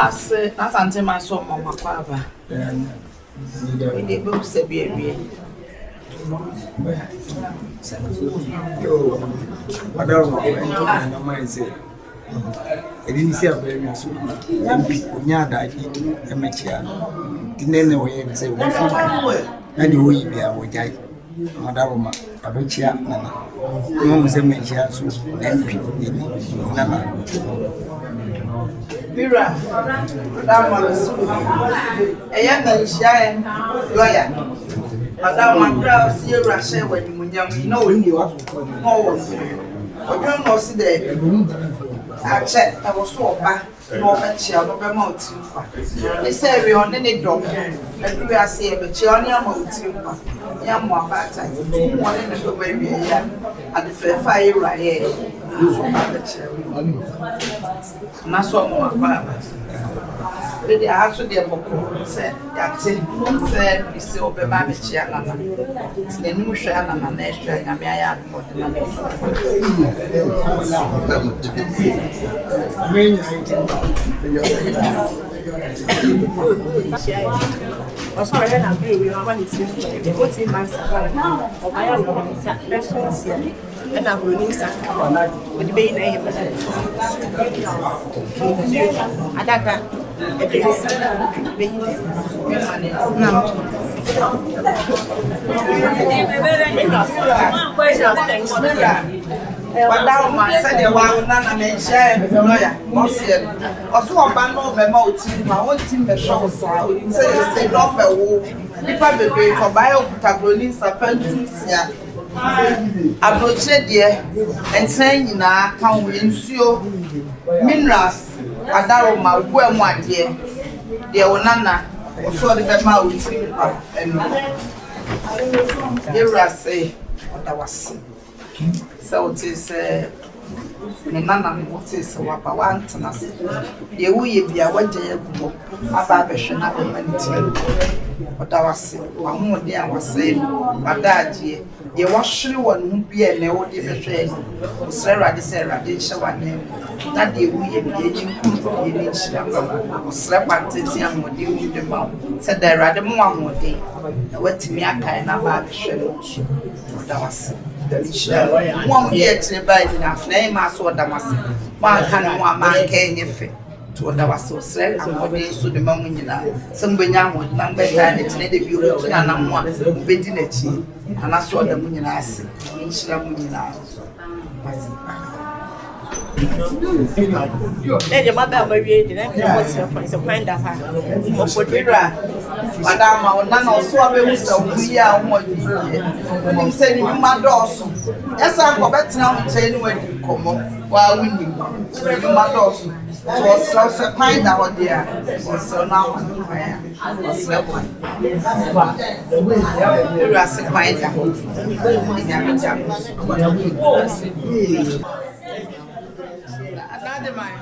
Asantehemaa so mama kwaba. We both say be. Yo, madam, no mind say. I didn't see a very much. Nyada, a machia. Didn't know him say, and you will be a Agyei. Madam, a butcher, Nana. No was a machia, so MP, Nana. Mira, Madam a young shy lawyer. Madam, Macra, see a Russia when you know you are. I don't know, see there. I checked, I was so bad. No, but she had no mouth. They say we on any dog, and we are saying, but you're on your mouth. Young more baptized, one in the baby at the fair fire right here. And that's what my they are to their book said that said, we still be managed. The new shell and a nation, and I am more than I was sorry, I agree with what he said. The 14 months ago, I am going to and I'm running something with the baby name. Adaka. Madam, I said, you are not a man, lawyer, Monsieur. Also, a bundle of a mountain, my own team, the shows. Say, no, the public for bio-taglin, serpentines. I'm not dear, and saying, now, can we ensure minerals? Adaroma, where one dear, dear Onana, or so the mouth, and here I say what I was. So it is Nana, what is what I want to us. You will be a wager about the Shana humanity. What I was saying, one more day I was saying, but that year, you was sure one would be a no different. Sarah, the Sarah, did show one name. That day we be aging, slept at the young one, you the mouth. Said there rather more day. What to me, I can't about the shadow. What I was saying. One year to buy enough name as what I must. One can one man came if it to what I was so sad and what they so the moment you know. Some young would not better than it's needed you and I'm one bidding it. And I saw the moon I see. Each moon Your mother married and what's your point of find out her. Madam, none also have we are one saying my doors. Yes, I'm a better now to tell you when you come while winning. My doors was so kind out there. So now I am. You are so kind another man.